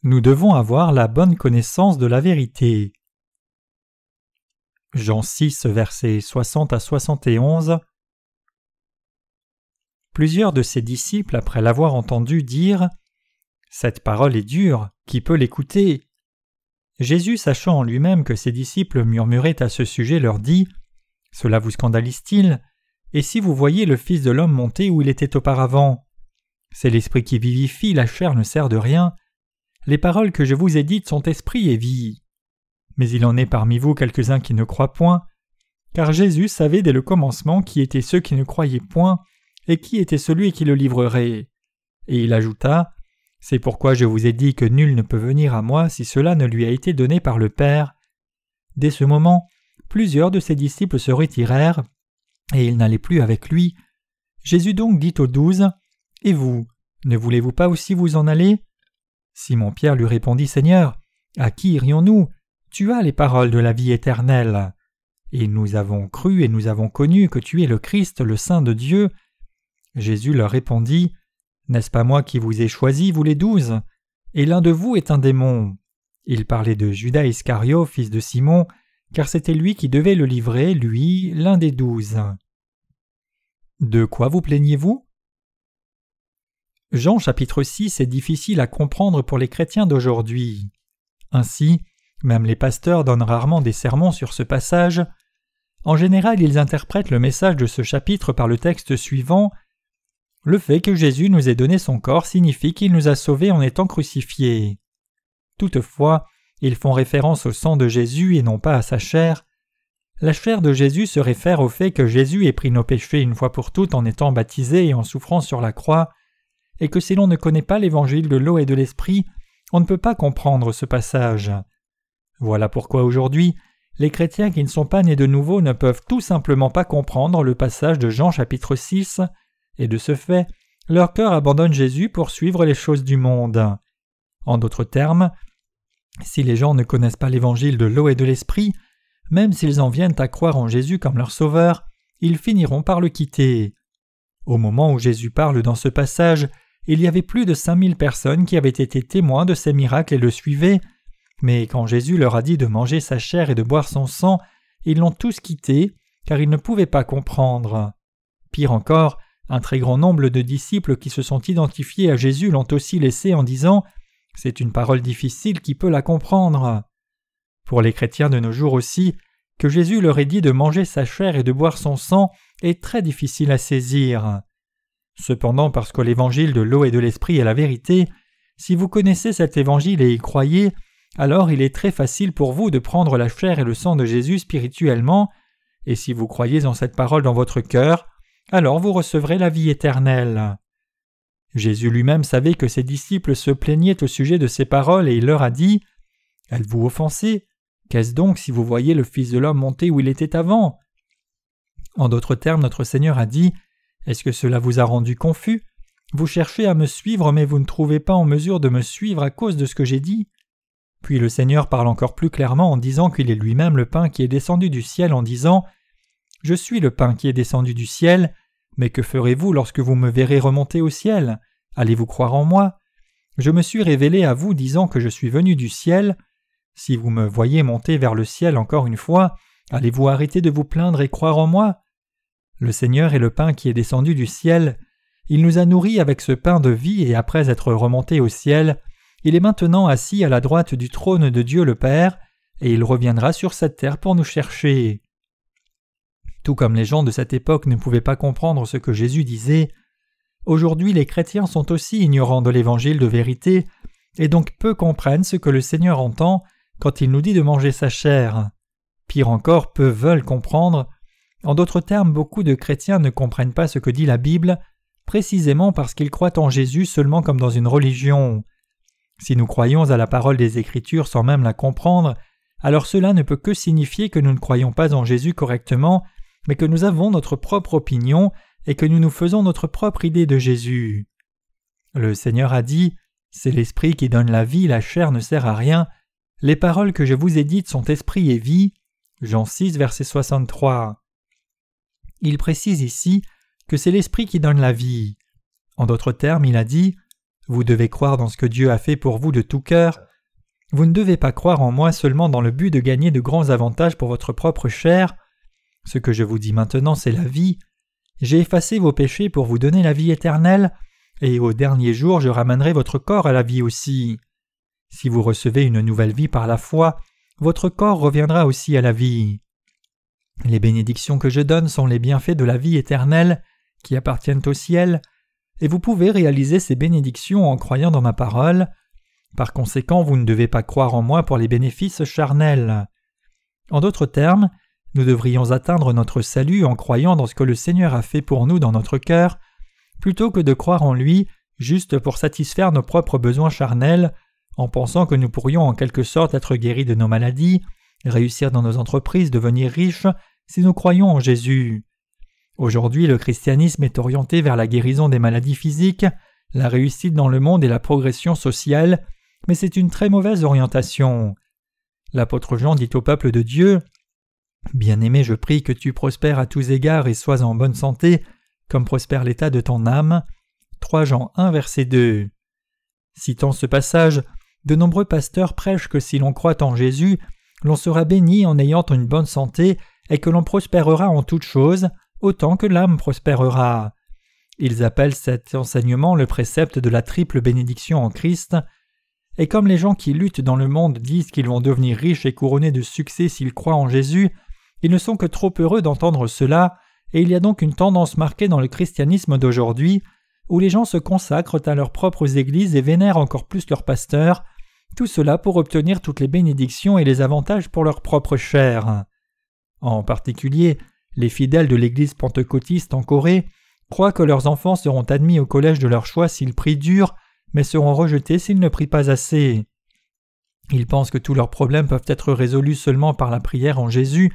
Nous devons avoir la bonne connaissance de la vérité. Jean 6, versets 60 à 71. Plusieurs de ses disciples, après l'avoir entendu, dirent « Cette parole est dure, qui peut l'écouter ?» Jésus, sachant en lui-même que ses disciples murmuraient à ce sujet, leur dit « Cela vous scandalise-t-il ? Et si vous voyez le Fils de l'homme monter où il était auparavant ? C'est l'esprit qui vivifie, la chair ne sert de rien. Les paroles que je vous ai dites sont esprit et vie. Mais il en est parmi vous quelques-uns qui ne croient point, car Jésus savait dès le commencement qui étaient ceux qui ne croyaient point, et qui était celui qui le livrerait. Et il ajouta « C'est pourquoi je vous ai dit que nul ne peut venir à moi si cela ne lui a été donné par le Père. » Dès ce moment, plusieurs de ses disciples se retirèrent, et ils n'allaient plus avec lui. Jésus donc dit aux 12 « Et vous, ne voulez-vous pas aussi vous en aller ?» Simon-Pierre lui répondit « Seigneur, à qui irions-nous ? Tu as les paroles de la vie éternelle. Et nous avons cru et nous avons connu que tu es le Christ, le Saint de Dieu. » Jésus leur répondit « N'est-ce pas moi qui vous ai choisis, vous les 12 ? Et l'un de vous est un démon. » Il parlait de Judas Iscario, fils de Simon, car c'était lui qui devait le livrer, lui, l'un des 12. De quoi vous plaignez-vous ? Jean chapitre 6 est difficile à comprendre pour les chrétiens d'aujourd'hui. Ainsi, même les pasteurs donnent rarement des sermons sur ce passage. En général, ils interprètent le message de ce chapitre par le texte suivant. Le fait que Jésus nous ait donné son corps signifie qu'il nous a sauvés en étant crucifiés. Toutefois, ils font référence au sang de Jésus et non pas à sa chair. La chair de Jésus se réfère au fait que Jésus ait pris nos péchés une fois pour toutes en étant baptisé et en souffrant sur la croix, et que si l'on ne connaît pas l'évangile de l'eau et de l'esprit, on ne peut pas comprendre ce passage. Voilà pourquoi aujourd'hui, les chrétiens qui ne sont pas nés de nouveau ne peuvent tout simplement pas comprendre le passage de Jean chapitre 6, et de ce fait, leur cœur abandonne Jésus pour suivre les choses du monde. En d'autres termes, si les gens ne connaissent pas l'évangile de l'eau et de l'esprit, même s'ils en viennent à croire en Jésus comme leur sauveur, ils finiront par le quitter. Au moment où Jésus parle dans ce passage, il y avait plus de 5000 personnes qui avaient été témoins de ces miracles et le suivaient, mais quand Jésus leur a dit de manger sa chair et de boire son sang, ils l'ont tous quitté, car ils ne pouvaient pas comprendre. Pire encore, un très grand nombre de disciples qui se sont identifiés à Jésus l'ont aussi laissé en disant « C'est une parole difficile, qui peut la comprendre ?» Pour les chrétiens de nos jours aussi, que Jésus leur ait dit de manger sa chair et de boire son sang est très difficile à saisir. Cependant, parce que l'évangile de l'eau et de l'esprit est la vérité, si vous connaissez cet évangile et y croyez, alors il est très facile pour vous de prendre la chair et le sang de Jésus spirituellement, et si vous croyez en cette parole dans votre cœur, alors vous recevrez la vie éternelle. Jésus lui-même savait que ses disciples se plaignaient au sujet de ces paroles et il leur a dit « Êtes-vous offensés ? Qu'est-ce donc si vous voyez le Fils de l'homme monter où il était avant ?» En d'autres termes, notre Seigneur a dit « Est-ce que cela vous a rendu confus ? Vous cherchez à me suivre, mais vous ne trouvez pas en mesure de me suivre à cause de ce que j'ai dit ?» Puis le Seigneur parle encore plus clairement en disant qu'il est lui-même le pain qui est descendu du ciel en disant « Je suis le pain qui est descendu du ciel, mais que ferez-vous lorsque vous me verrez remonter au ciel ? Allez-vous croire en moi ? Je me suis révélé à vous disant que je suis venu du ciel. Si vous me voyez monter vers le ciel encore une fois, allez-vous arrêter de vous plaindre et croire en moi ? Le Seigneur est le pain qui est descendu du ciel. Il nous a nourris avec ce pain de vie et après être remonté au ciel, il est maintenant assis à la droite du trône de Dieu le Père et il reviendra sur cette terre pour nous chercher. Tout comme les gens de cette époque ne pouvaient pas comprendre ce que Jésus disait, aujourd'hui les chrétiens sont aussi ignorants de l'évangile de vérité et donc peu comprennent ce que le Seigneur entend quand il nous dit de manger sa chair. Pire encore, peu veulent comprendre. En d'autres termes, beaucoup de chrétiens ne comprennent pas ce que dit la Bible, précisément parce qu'ils croient en Jésus seulement comme dans une religion. Si nous croyons à la parole des Écritures sans même la comprendre, alors cela ne peut que signifier que nous ne croyons pas en Jésus correctement, mais que nous avons notre propre opinion et que nous nous faisons notre propre idée de Jésus. Le Seigneur a dit « C'est l'Esprit qui donne la vie, la chair ne sert à rien. Les paroles que je vous ai dites sont esprit et vie. » Jean 6, verset 63. Il précise ici que c'est l'Esprit qui donne la vie. En d'autres termes, il a dit Vous devez croire dans ce que Dieu a fait pour vous de tout cœur. Vous ne devez pas croire en moi seulement dans le but de gagner de grands avantages pour votre propre chair. Ce que je vous dis maintenant, c'est la vie. J'ai effacé vos péchés pour vous donner la vie éternelle, et au dernier jour je ramènerai votre corps à la vie aussi. Si vous recevez une nouvelle vie par la foi, votre corps reviendra aussi à la vie. Les bénédictions que je donne sont les bienfaits de la vie éternelle qui appartiennent au ciel, et vous pouvez réaliser ces bénédictions en croyant dans ma parole. Par conséquent, vous ne devez pas croire en moi pour les bénéfices charnels. En d'autres termes, nous devrions atteindre notre salut en croyant dans ce que le Seigneur a fait pour nous dans notre cœur, plutôt que de croire en lui juste pour satisfaire nos propres besoins charnels, en pensant que nous pourrions en quelque sorte être guéris de nos maladies, réussir dans nos entreprises, devenir riches, si nous croyons en Jésus. Aujourd'hui, le christianisme est orienté vers la guérison des maladies physiques, la réussite dans le monde et la progression sociale, mais c'est une très mauvaise orientation. L'apôtre Jean dit au peuple de Dieu « Bien-aimé, je prie que tu prospères à tous égards et sois en bonne santé, comme prospère l'état de ton âme. » 3 Jean 1, verset 2. Citant ce passage, de nombreux pasteurs prêchent que si l'on croit en Jésus, l'on sera béni en ayant une bonne santé et que l'on prospérera en toutes choses, autant que l'âme prospérera. Ils appellent cet enseignement le précepte de la triple bénédiction en Christ. Et comme les gens qui luttent dans le monde disent qu'ils vont devenir riches et couronnés de succès s'ils croient en Jésus, ils ne sont que trop heureux d'entendre cela, et il y a donc une tendance marquée dans le christianisme d'aujourd'hui, où les gens se consacrent à leurs propres églises et vénèrent encore plus leurs pasteurs, tout cela pour obtenir toutes les bénédictions et les avantages pour leur propre chair. En particulier, les fidèles de l'église pentecôtiste en Corée croient que leurs enfants seront admis au collège de leur choix s'ils prient dur, mais seront rejetés s'ils ne prient pas assez. Ils pensent que tous leurs problèmes peuvent être résolus seulement par la prière en Jésus,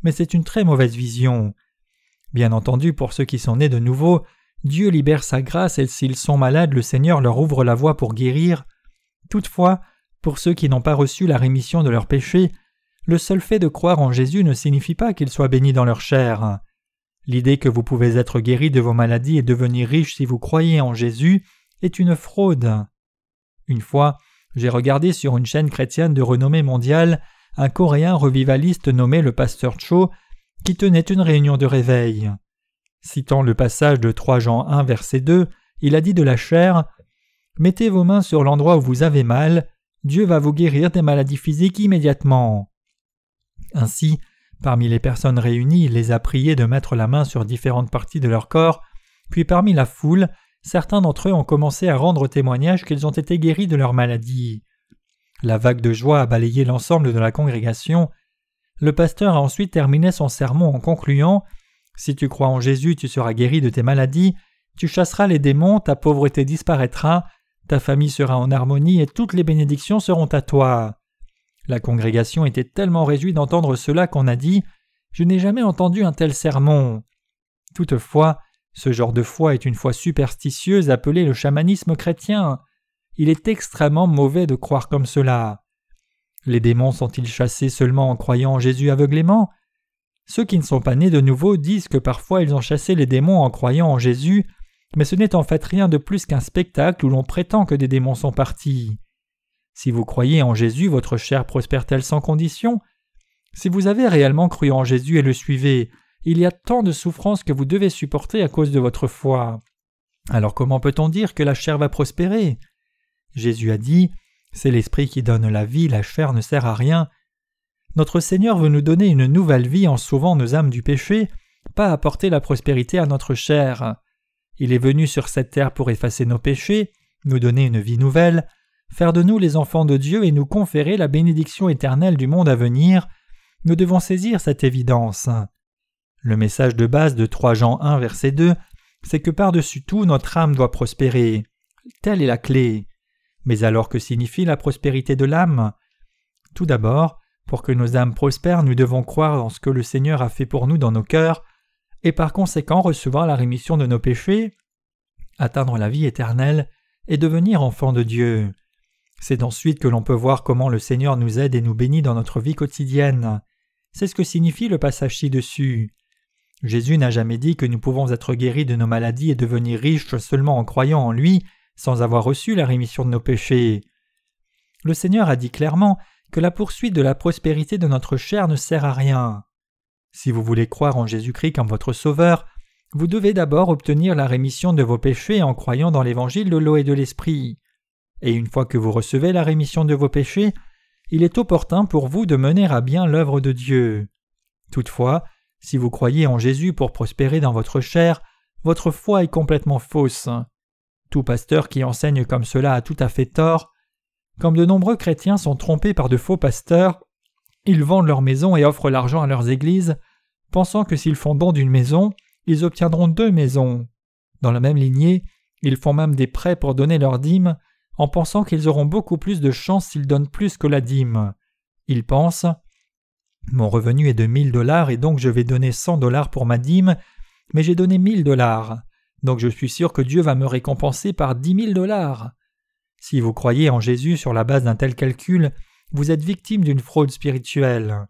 mais c'est une très mauvaise vision. Bien entendu, pour ceux qui sont nés de nouveau, Dieu libère sa grâce et s'ils sont malades, le Seigneur leur ouvre la voie pour guérir. Toutefois, pour ceux qui n'ont pas reçu la rémission de leurs péchés, le seul fait de croire en Jésus ne signifie pas qu'ils soient bénis dans leur chair. L'idée que vous pouvez être guéri de vos maladies et devenir riche si vous croyez en Jésus est une fraude. Une fois, j'ai regardé sur une chaîne chrétienne de renommée mondiale un Coréen revivaliste nommé le pasteur Cho qui tenait une réunion de réveil. Citant le passage de 3 Jean 1 verset 2, il a dit de la chair « Mettez vos mains sur l'endroit où vous avez mal, Dieu va vous guérir des maladies physiques immédiatement. » Ainsi, parmi les personnes réunies, il les a priées de mettre la main sur différentes parties de leur corps, puis parmi la foule, certains d'entre eux ont commencé à rendre témoignage qu'ils ont été guéris de leur maladie. La vague de joie a balayé l'ensemble de la congrégation. Le pasteur a ensuite terminé son sermon en concluant « Si tu crois en Jésus, tu seras guéri de tes maladies, tu chasseras les démons, ta pauvreté disparaîtra, ta famille sera en harmonie et toutes les bénédictions seront à toi. » La congrégation était tellement réjouie d'entendre cela qu'on a dit « Je n'ai jamais entendu un tel sermon. » Toutefois, ce genre de foi est une foi superstitieuse appelée le chamanisme chrétien. Il est extrêmement mauvais de croire comme cela. Les démons sont-ils chassés seulement en croyant en Jésus aveuglément? Ceux qui ne sont pas nés de nouveau disent que parfois ils ont chassé les démons en croyant en Jésus, mais ce n'est en fait rien de plus qu'un spectacle où l'on prétend que des démons sont partis. Si vous croyez en Jésus, votre chair prospère-t-elle sans condition? Si vous avez réellement cru en Jésus et le suivez, il y a tant de souffrances que vous devez supporter à cause de votre foi. Alors comment peut-on dire que la chair va prospérer? Jésus a dit « C'est l'esprit qui donne la vie, la chair ne sert à rien. » Notre Seigneur veut nous donner une nouvelle vie en sauvant nos âmes du péché, pas apporter la prospérité à notre chair. Il est venu sur cette terre pour effacer nos péchés, nous donner une vie nouvelle, faire de nous les enfants de Dieu et nous conférer la bénédiction éternelle du monde à venir. Nous devons saisir cette évidence. Le message de base de 3 Jean 1 verset 2, c'est que par-dessus tout notre âme doit prospérer. Telle est la clé. Mais alors que signifie la prospérité de l'âme? Tout d'abord, pour que nos âmes prospèrent, nous devons croire dans ce que le Seigneur a fait pour nous dans nos cœurs, et par conséquent recevoir la rémission de nos péchés, atteindre la vie éternelle et devenir enfants de Dieu. C'est ensuite que l'on peut voir comment le Seigneur nous aide et nous bénit dans notre vie quotidienne. C'est ce que signifie le passage ci-dessus. Jésus n'a jamais dit que nous pouvons être guéris de nos maladies et devenir riches seulement en croyant en lui, sans avoir reçu la rémission de nos péchés. Le Seigneur a dit clairement que la poursuite de la prospérité de notre chair ne sert à rien. Si vous voulez croire en Jésus-Christ comme votre Sauveur, vous devez d'abord obtenir la rémission de vos péchés en croyant dans l'évangile de l'eau et de l'esprit. Et une fois que vous recevez la rémission de vos péchés, il est opportun pour vous de mener à bien l'œuvre de Dieu. Toutefois, si vous croyez en Jésus pour prospérer dans votre chair, votre foi est complètement fausse. Tout pasteur qui enseigne comme cela a tout à fait tort. Comme de nombreux chrétiens sont trompés par de faux pasteurs, ils vendent leur maison et offrent l'argent à leurs églises, pensant que s'ils font don d'une maison, ils obtiendront 2 maisons. Dans la même lignée, ils font même des prêts pour donner leur dîme, en pensant qu'ils auront beaucoup plus de chance s'ils donnent plus que la dîme. Ils pensent « Mon revenu est de $1000 et donc je vais donner $100 pour ma dîme, mais j'ai donné $1000, donc je suis sûr que Dieu va me récompenser par $10 000. » Si vous croyez en Jésus sur la base d'un tel calcul, vous êtes victime d'une fraude spirituelle.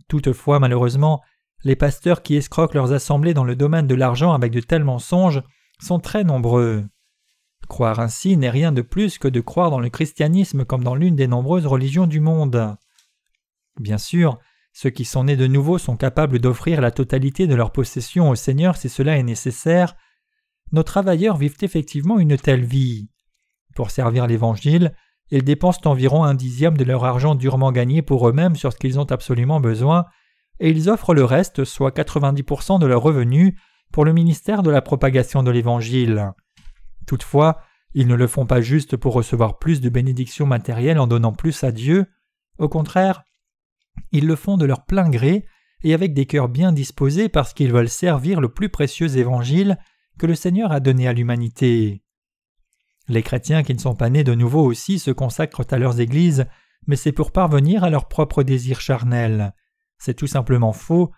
Toutefois, malheureusement, les pasteurs qui escroquent leurs assemblées dans le domaine de l'argent avec de tels mensonges sont très nombreux. Croire ainsi n'est rien de plus que de croire dans le christianisme comme dans l'une des nombreuses religions du monde. Bien sûr, ceux qui sont nés de nouveau sont capables d'offrir la totalité de leur possession au Seigneur si cela est nécessaire. Nos travailleurs vivent effectivement une telle vie. Pour servir l'Évangile, ils dépensent environ 1/10 de leur argent durement gagné pour eux-mêmes sur ce qu'ils ont absolument besoin, et ils offrent le reste, soit 90% de leurs revenus, pour le ministère de la propagation de l'Évangile. Toutefois, ils ne le font pas juste pour recevoir plus de bénédictions matérielles en donnant plus à Dieu. Au contraire, ils le font de leur plein gré et avec des cœurs bien disposés parce qu'ils veulent servir le plus précieux Évangile que le Seigneur a donné à l'humanité. Les chrétiens qui ne sont pas nés de nouveau aussi se consacrent à leurs églises, mais c'est pour parvenir à leurs propres désirs charnels. C'est tout simplement faux.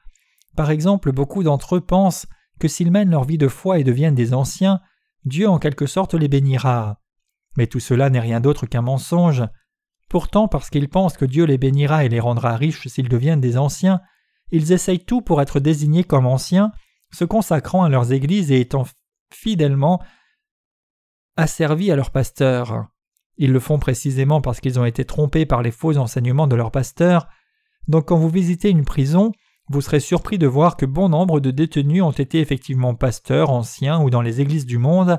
Par exemple, beaucoup d'entre eux pensent que s'ils mènent leur vie de foi et deviennent des anciens, Dieu en quelque sorte les bénira. Mais tout cela n'est rien d'autre qu'un mensonge. Pourtant, parce qu'ils pensent que Dieu les bénira et les rendra riches s'ils deviennent des anciens, ils essayent tout pour être désignés comme anciens, se consacrant à leurs églises et étant fidèlement asservis à leurs pasteurs. Ils le font précisément parce qu'ils ont été trompés par les faux enseignements de leurs pasteurs. Donc quand vous visitez une prison, vous serez surpris de voir que bon nombre de détenus ont été effectivement pasteurs, anciens ou dans les églises du monde.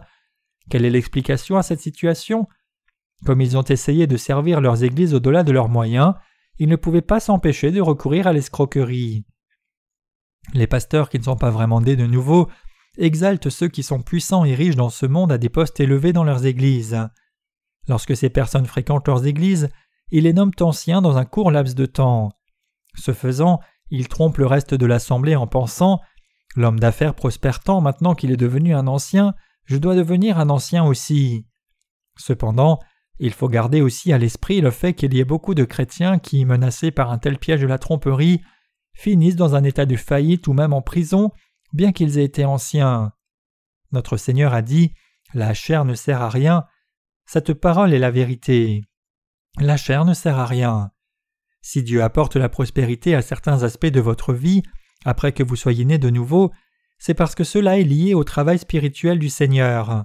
Quelle est l'explication à cette situation ? Comme ils ont essayé de servir leurs églises au-delà de leurs moyens, ils ne pouvaient pas s'empêcher de recourir à l'escroquerie. Les pasteurs qui ne sont pas vraiment nés de nouveau exaltent ceux qui sont puissants et riches dans ce monde à des postes élevés dans leurs églises. Lorsque ces personnes fréquentent leurs églises, ils les nomment anciens dans un court laps de temps. Ce faisant, ils trompent le reste de l'assemblée en pensant « L'homme d'affaires prospère tant maintenant qu'il est devenu un ancien, je dois devenir un ancien aussi. » Cependant, il faut garder aussi à l'esprit le fait qu'il y ait beaucoup de chrétiens qui, menacés par un tel piège de la tromperie, finissent dans un état de faillite ou même en prison, bien qu'ils aient été anciens. Notre Seigneur a dit « La chair ne sert à rien ». Cette parole est la vérité. La chair ne sert à rien. Si Dieu apporte la prospérité à certains aspects de votre vie, après que vous soyez né de nouveau, c'est parce que cela est lié au travail spirituel du Seigneur.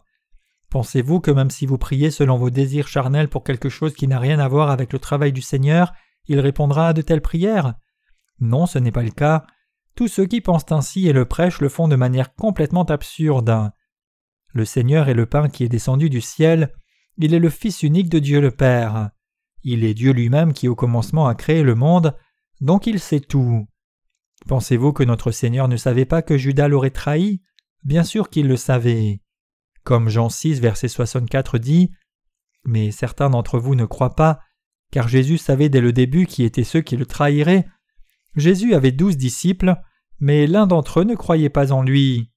Pensez-vous que même si vous priez selon vos désirs charnels pour quelque chose qui n'a rien à voir avec le travail du Seigneur, il répondra à de telles prières ? Non, ce n'est pas le cas. Tous ceux qui pensent ainsi et le prêchent le font de manière complètement absurde. Le Seigneur est le pain qui est descendu du ciel. Il est le Fils unique de Dieu le Père. Il est Dieu lui-même qui au commencement a créé le monde, donc il sait tout. Pensez-vous que notre Seigneur ne savait pas que Judas l'aurait trahi ? Bien sûr qu'il le savait. Comme Jean 6, verset 64 dit « Mais certains d'entre vous ne croient pas, car Jésus savait dès le début qui étaient ceux qui le trahiraient. Jésus avait 12 disciples, mais l'un d'entre eux ne croyait pas en lui. »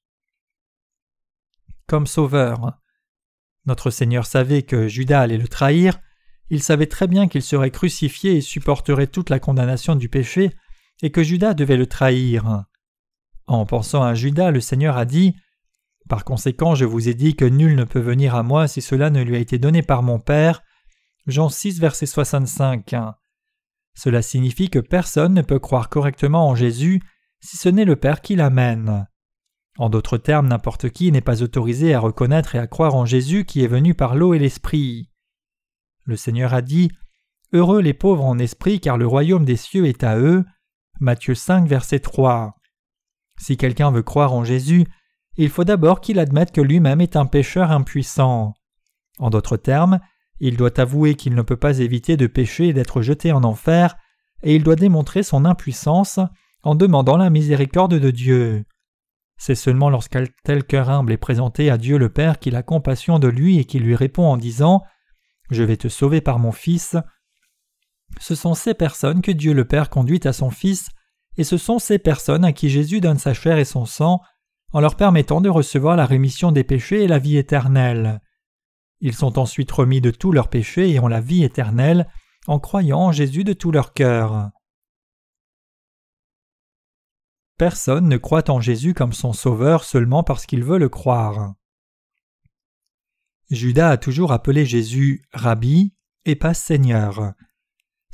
Comme sauveur. Notre Seigneur savait que Judas allait le trahir. Il savait très bien qu'il serait crucifié et supporterait toute la condamnation du péché, et que Judas devait le trahir. En pensant à Judas, le Seigneur a dit « Par conséquent, je vous ai dit que nul ne peut venir à moi si cela ne lui a été donné par mon Père. » Jean 6, verset 65. Cela signifie que personne ne peut croire correctement en Jésus si ce n'est le Père qui l'amène. En d'autres termes, n'importe qui n'est pas autorisé à reconnaître et à croire en Jésus qui est venu par l'eau et l'Esprit. Le Seigneur a dit « Heureux les pauvres en esprit, car le royaume des cieux est à eux » Matthieu 5, verset 3. Si quelqu'un veut croire en Jésus, il faut d'abord qu'il admette que lui-même est un pécheur impuissant. En d'autres termes, il doit avouer qu'il ne peut pas éviter de pécher et d'être jeté en enfer, et il doit démontrer son impuissance en demandant la miséricorde de Dieu. C'est seulement lorsqu'un tel cœur humble est présenté à Dieu le Père qu'il a compassion de lui et qu'il lui répond en disant « Je vais te sauver par mon Fils ». Ce sont ces personnes que Dieu le Père conduit à son Fils, et ce sont ces personnes à qui Jésus donne sa chair et son sang, en leur permettant de recevoir la rémission des péchés et la vie éternelle. Ils sont ensuite remis de tous leurs péchés et ont la vie éternelle en croyant en Jésus de tout leur cœur. Personne ne croit en Jésus comme son sauveur seulement parce qu'il veut le croire. Judas a toujours appelé Jésus « Rabbi » et pas « Seigneur ».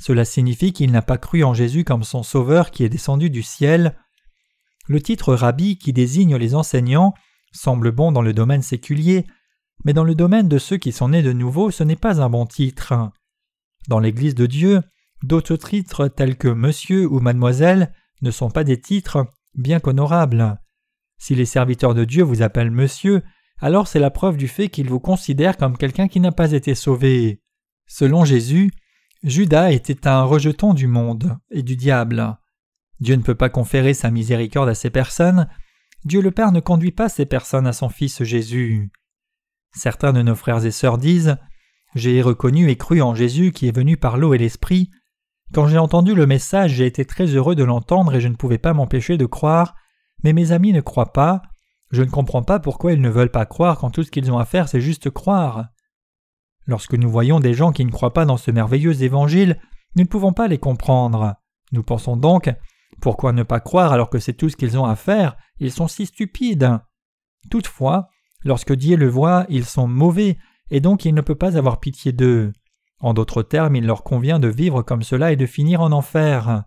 Cela signifie qu'il n'a pas cru en Jésus comme son sauveur qui est descendu du ciel. Le titre « Rabbi » qui désigne les enseignants semble bon dans le domaine séculier, mais dans le domaine de ceux qui sont nés de nouveau, ce n'est pas un bon titre. Dans l'Église de Dieu, d'autres titres tels que Monsieur ou Mademoiselle ne sont pas des titres, bien qu'honorables. Si les serviteurs de Dieu vous appellent Monsieur, alors c'est la preuve du fait qu'ils vous considèrent comme quelqu'un qui n'a pas été sauvé. Selon Jésus, Judas était un rejeton du monde et du diable. Dieu ne peut pas conférer sa miséricorde à ces personnes. Dieu le Père ne conduit pas ces personnes à son Fils Jésus. Certains de nos frères et sœurs disent « J'ai reconnu et cru en Jésus qui est venu par l'eau et l'Esprit. Quand j'ai entendu le message, j'ai été très heureux de l'entendre et je ne pouvais pas m'empêcher de croire, mais mes amis ne croient pas. Je ne comprends pas pourquoi ils ne veulent pas croire quand tout ce qu'ils ont à faire c'est juste croire. » Lorsque nous voyons des gens qui ne croient pas dans ce merveilleux évangile, nous ne pouvons pas les comprendre. Nous pensons donc « Pourquoi ne pas croire alors que c'est tout ce qu'ils ont à faire? Ils sont si stupides. » Toutefois, lorsque Dieu le voit, ils sont mauvais, et donc il ne peut pas avoir pitié d'eux. En d'autres termes, il leur convient de vivre comme cela et de finir en enfer.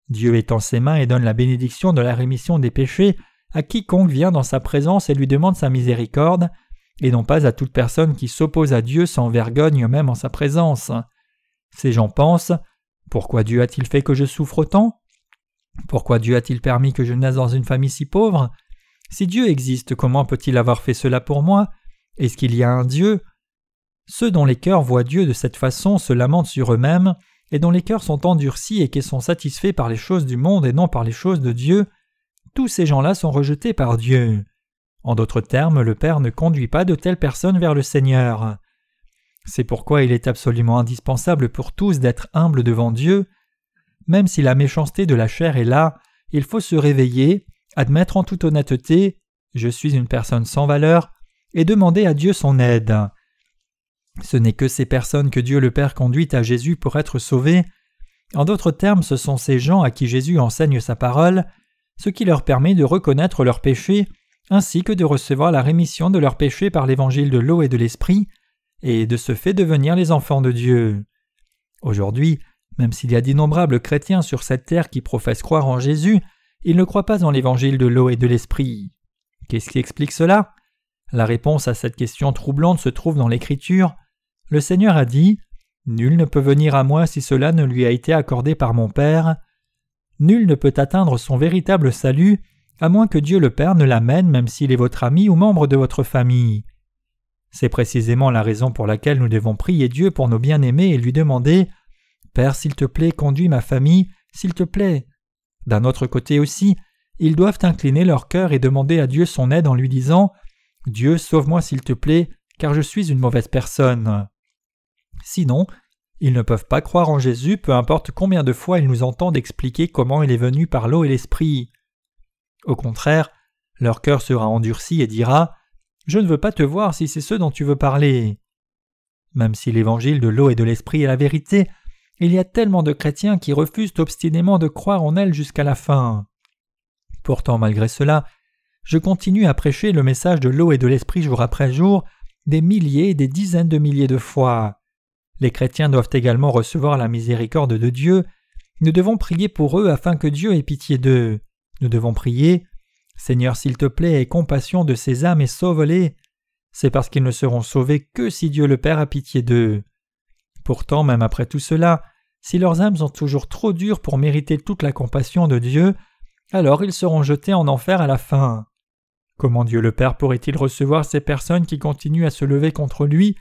Dieu étend ses mains et donne la bénédiction de la rémission des péchés à quiconque vient dans sa présence et lui demande sa miséricorde, et non pas à toute personne qui s'oppose à Dieu sans vergogne même en sa présence. Ces gens pensent « Pourquoi Dieu a-t-il fait que je souffre autant? Pourquoi Dieu a-t-il permis que je naisse dans une famille si pauvre? Si Dieu existe, comment peut-il avoir fait cela pour moi? Est-ce qu'il y a un Dieu? » Ceux dont les cœurs voient Dieu de cette façon se lamentent sur eux-mêmes, et dont les cœurs sont endurcis et qui sont satisfaits par les choses du monde et non par les choses de Dieu, tous ces gens-là sont rejetés par Dieu. En d'autres termes, le Père ne conduit pas de telles personnes vers le Seigneur. C'est pourquoi il est absolument indispensable pour tous d'être humbles devant Dieu. Même si la méchanceté de la chair est là, il faut se réveiller, admettre en toute honnêteté « Je suis une personne sans valeur » et demander à Dieu son aide. Ce n'est que ces personnes que Dieu le Père conduit à Jésus pour être sauvés. En d'autres termes, ce sont ces gens à qui Jésus enseigne sa parole, ce qui leur permet de reconnaître leurs péchés ainsi que de recevoir la rémission de leurs péchés par l'évangile de l'eau et de l'esprit, et de ce fait devenir les enfants de Dieu. Aujourd'hui, même s'il y a d'innombrables chrétiens sur cette terre qui professent croire en Jésus, ils ne croient pas en l'évangile de l'eau et de l'esprit. Qu'est-ce qui explique cela? La réponse à cette question troublante se trouve dans l'Écriture. Le Seigneur a dit « Nul ne peut venir à moi si cela ne lui a été accordé par mon Père. » Nul ne peut atteindre son véritable salut à moins que Dieu le Père ne l'amène même s'il est votre ami ou membre de votre famille. C'est précisément la raison pour laquelle nous devons prier Dieu pour nos bien-aimés et lui demander « Père, s'il te plaît, conduis ma famille, s'il te plaît. » D'un autre côté aussi, ils doivent incliner leur cœur et demander à Dieu son aide en lui disant « Dieu, sauve-moi s'il te plaît, car je suis une mauvaise personne. » Sinon, ils ne peuvent pas croire en Jésus, peu importe combien de fois ils nous entendent expliquer comment il est venu par l'eau et l'esprit. Au contraire, leur cœur sera endurci et dira « Je ne veux pas te voir si c'est ce dont tu veux parler. » Même si l'évangile de l'eau et de l'esprit est la vérité, il y a tellement de chrétiens qui refusent obstinément de croire en elle jusqu'à la fin. Pourtant, malgré cela, je continue à prêcher le message de l'eau et de l'esprit jour après jour, des milliers et des dizaines de milliers de fois. Les chrétiens doivent également recevoir la miséricorde de Dieu. Nous devons prier pour eux afin que Dieu ait pitié d'eux. Nous devons prier Seigneur, s'il te plaît, aie compassion de ces âmes et sauve-les. C'est parce qu'ils ne seront sauvés que si Dieu le Père a pitié d'eux. Pourtant, même après tout cela, si leurs âmes sont toujours trop dures pour mériter toute la compassion de Dieu, alors ils seront jetés en enfer à la fin. Comment Dieu le Père pourrait-il recevoir ces personnes qui continuent à se lever contre lui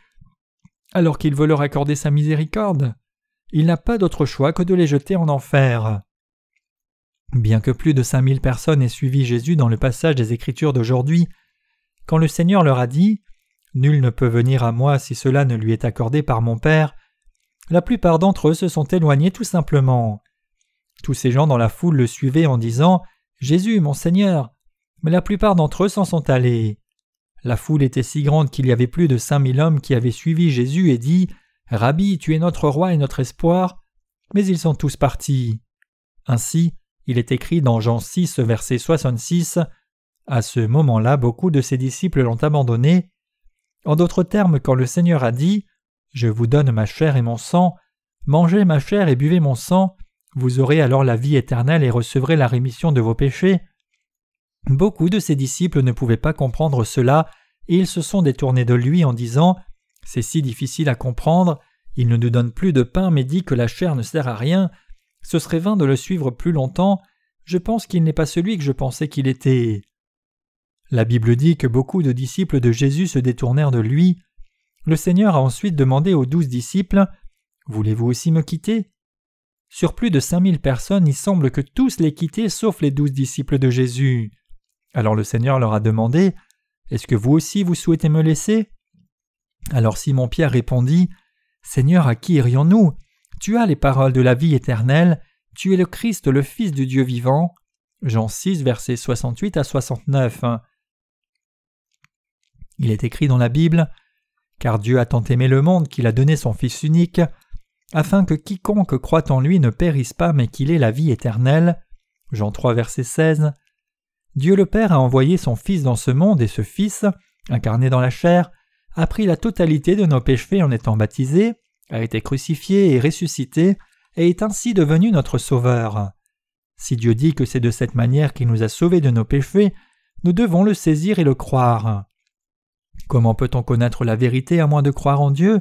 alors qu'il veut leur accorder sa miséricorde? Il n'a pas d'autre choix que de les jeter en enfer. Bien que plus de 5000 personnes aient suivi Jésus dans le passage des Écritures d'aujourd'hui, quand le Seigneur leur a dit « Nul ne peut venir à moi si cela ne lui est accordé par mon Père », la plupart d'entre eux se sont éloignés tout simplement. Tous ces gens dans la foule le suivaient en disant « Jésus, mon Seigneur », mais la plupart d'entre eux s'en sont allés. La foule était si grande qu'il y avait plus de 5000 hommes qui avaient suivi Jésus et dit « Rabbi, tu es notre roi et notre espoir », mais ils sont tous partis. Ainsi, il est écrit dans Jean 6, verset 66, « À ce moment-là, beaucoup de ses disciples l'ont abandonné. » En d'autres termes, quand le Seigneur a dit « Je vous donne ma chair et mon sang, mangez ma chair et buvez mon sang, vous aurez alors la vie éternelle et recevrez la rémission de vos péchés. » Beaucoup de ses disciples ne pouvaient pas comprendre cela et ils se sont détournés de lui en disant « C'est si difficile à comprendre, il ne nous donne plus de pain mais dit que la chair ne sert à rien. Ce serait vain de le suivre plus longtemps, je pense qu'il n'est pas celui que je pensais qu'il était. » La Bible dit que beaucoup de disciples de Jésus se détournèrent de lui. Le Seigneur a ensuite demandé aux 12 disciples « Voulez-vous aussi me quitter ?» Sur plus de 5000 personnes, il semble que tous les quittaient sauf les 12 disciples de Jésus. Alors le Seigneur leur a demandé « Est-ce que vous aussi vous souhaitez me laisser ?» Alors Simon-Pierre répondit « Seigneur, à qui irions-nous ? Tu as les paroles de la vie éternelle, tu es le Christ, le Fils du Dieu vivant. » Jean 6, versets 68 à 69. Il est écrit dans la Bible « Car Dieu a tant aimé le monde qu'il a donné son Fils unique, afin que quiconque croit en lui ne périsse pas mais qu'il ait la vie éternelle. » Jean 3, verset 16. Dieu le Père a envoyé son Fils dans ce monde et ce Fils, incarné dans la chair, a pris la totalité de nos péchés en étant baptisé, a été crucifié et ressuscité et est ainsi devenu notre Sauveur. Si Dieu dit que c'est de cette manière qu'il nous a sauvés de nos péchés, nous devons le saisir et le croire. Comment peut-on connaître la vérité à moins de croire en Dieu ?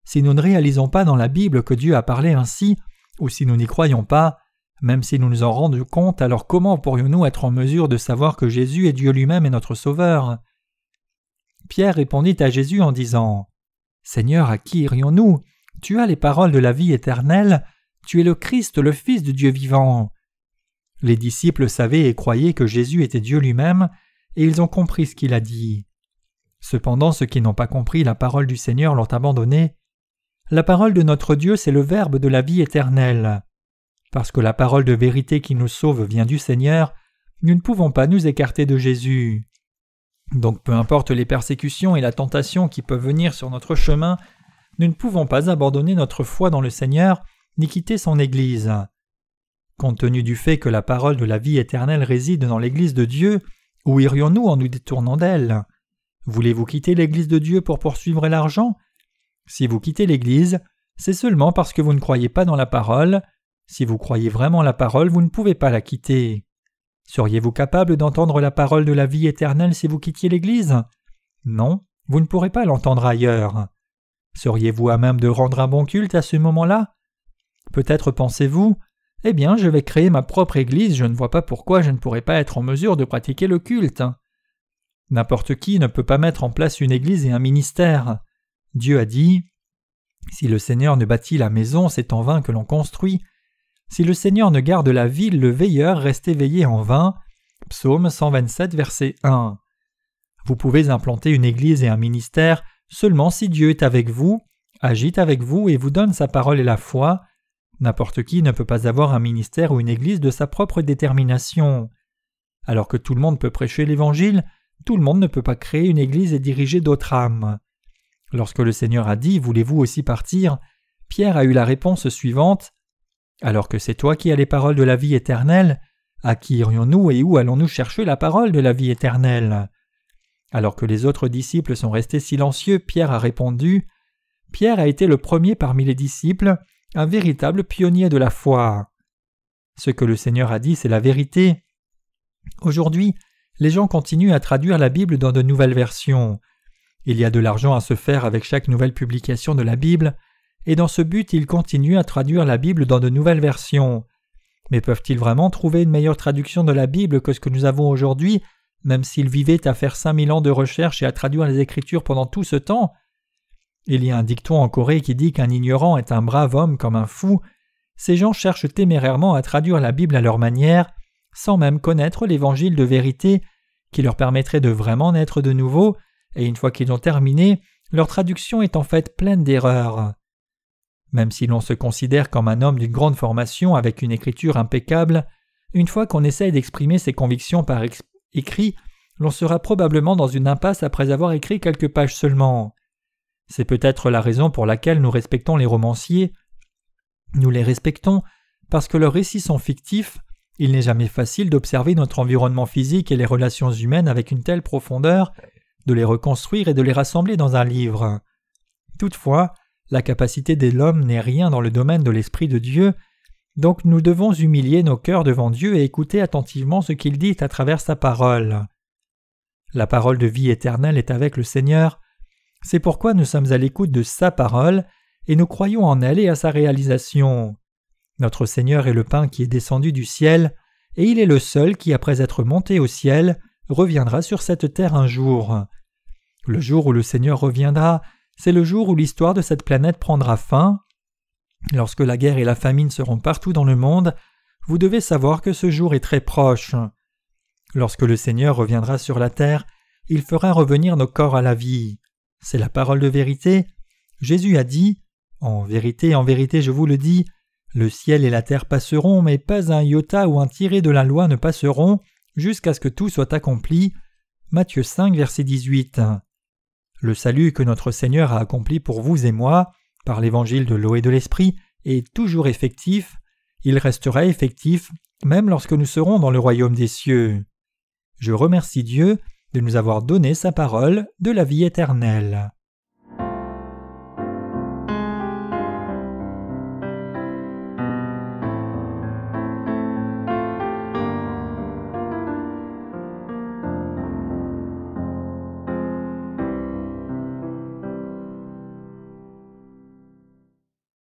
Si nous ne réalisons pas dans la Bible que Dieu a parlé ainsi, ou si nous n'y croyons pas, même si nous nous en rendons compte, alors comment pourrions-nous être en mesure de savoir que Jésus est Dieu lui-même et notre Sauveur ? Pierre répondit à Jésus en disant « Seigneur, à qui irions-nous ? Tu as les paroles de la vie éternelle, tu es le Christ, le Fils du Dieu vivant. » Les disciples savaient et croyaient que Jésus était Dieu lui-même, et ils ont compris ce qu'il a dit. Cependant, ceux qui n'ont pas compris la parole du Seigneur l'ont abandonné. La parole de notre Dieu, c'est le Verbe de la vie éternelle. Parce que la parole de vérité qui nous sauve vient du Seigneur, nous ne pouvons pas nous écarter de Jésus. Donc peu importe les persécutions et la tentation qui peuvent venir sur notre chemin, nous ne pouvons pas abandonner notre foi dans le Seigneur ni quitter son Église. Compte tenu du fait que la parole de la vie éternelle réside dans l'Église de Dieu, où irions-nous en nous détournant d'elle ? Voulez-vous quitter l'Église de Dieu pour poursuivre l'argent ? Si vous quittez l'Église, c'est seulement parce que vous ne croyez pas dans la parole. Si vous croyez vraiment la parole, vous ne pouvez pas la quitter. Seriez-vous capable d'entendre la parole de la vie éternelle si vous quittiez l'Église ? Non, vous ne pourrez pas l'entendre ailleurs. Seriez-vous à même de rendre un bon culte à ce moment-là ? Peut-être pensez-vous « Eh bien, je vais créer ma propre Église, je ne vois pas pourquoi je ne pourrais pas être en mesure de pratiquer le culte. » N'importe qui ne peut pas mettre en place une Église et un ministère. Dieu a dit « Si le Seigneur ne bâtit la maison, c'est en vain que l'on construit. Si le Seigneur ne garde la ville, le veilleur reste éveillé en vain. » Psaume 127, verset 1. Vous pouvez implanter une Église et un ministère seulement si Dieu est avec vous, agit avec vous et vous donne sa parole et la foi. N'importe qui ne peut pas avoir un ministère ou une Église de sa propre détermination. Alors que tout le monde peut prêcher l'Évangile, tout le monde ne peut pas créer une Église et diriger d'autres âmes. Lorsque le Seigneur a dit « Voulez-vous aussi partir ?», Pierre a eu la réponse suivante « Alors que c'est toi qui as les paroles de la vie éternelle, à qui irions-nous et où allons-nous chercher la parole de la vie éternelle ?» Alors que les autres disciples sont restés silencieux, Pierre a répondu. Pierre a été le premier parmi les disciples, un véritable pionnier de la foi. Ce que le Seigneur a dit, c'est la vérité. Aujourd'hui, les gens continuent à traduire la Bible dans de nouvelles versions. Il y a de l'argent à se faire avec chaque nouvelle publication de la Bible, et dans ce but, ils continuent à traduire la Bible dans de nouvelles versions. Mais peuvent-ils vraiment trouver une meilleure traduction de la Bible que ce que nous avons aujourd'hui, même s'ils vivaient à faire 5000 ans de recherche et à traduire les Écritures pendant tout ce temps? Il y a un dicton en Corée qui dit qu'un ignorant est un brave homme comme un fou. Ces gens cherchent témérairement à traduire la Bible à leur manière, sans même connaître l'évangile de vérité qui leur permettrait de vraiment naître de nouveau, et une fois qu'ils ont terminé, leur traduction est en fait pleine d'erreurs. Même si l'on se considère comme un homme d'une grande formation avec une écriture impeccable, une fois qu'on essaye d'exprimer ses convictions par écrit, l'on sera probablement dans une impasse après avoir écrit quelques pages seulement. C'est peut-être la raison pour laquelle nous respectons les romanciers. Nous les respectons parce que leurs récits sont fictifs. Il n'est jamais facile d'observer notre environnement physique et les relations humaines avec une telle profondeur, de les reconstruire et de les rassembler dans un livre. Toutefois, la capacité de l'homme n'est rien dans le domaine de l'Esprit de Dieu, donc nous devons humilier nos cœurs devant Dieu et écouter attentivement ce qu'il dit à travers sa parole. La parole de vie éternelle est avec le Seigneur. C'est pourquoi nous sommes à l'écoute de sa parole et nous croyons en elle et à sa réalisation. Notre Seigneur est le pain qui est descendu du ciel, et il est le seul qui, après être monté au ciel, reviendra sur cette terre un jour. Le jour où le Seigneur reviendra, c'est le jour où l'histoire de cette planète prendra fin. Lorsque la guerre et la famine seront partout dans le monde, vous devez savoir que ce jour est très proche. Lorsque le Seigneur reviendra sur la terre, il fera revenir nos corps à la vie. C'est la parole de vérité. Jésus a dit « En vérité, je vous le dis, le ciel et la terre passeront, mais pas un iota ou un tiré de la loi ne passeront, jusqu'à ce que tout soit accompli. » Matthieu 5, verset 18. Le salut que notre Seigneur a accompli pour vous et moi, par l'évangile de l'eau et de l'esprit, est toujours effectif. Il restera effectif même lorsque nous serons dans le royaume des cieux. Je remercie Dieu de nous avoir donné sa parole de la vie éternelle.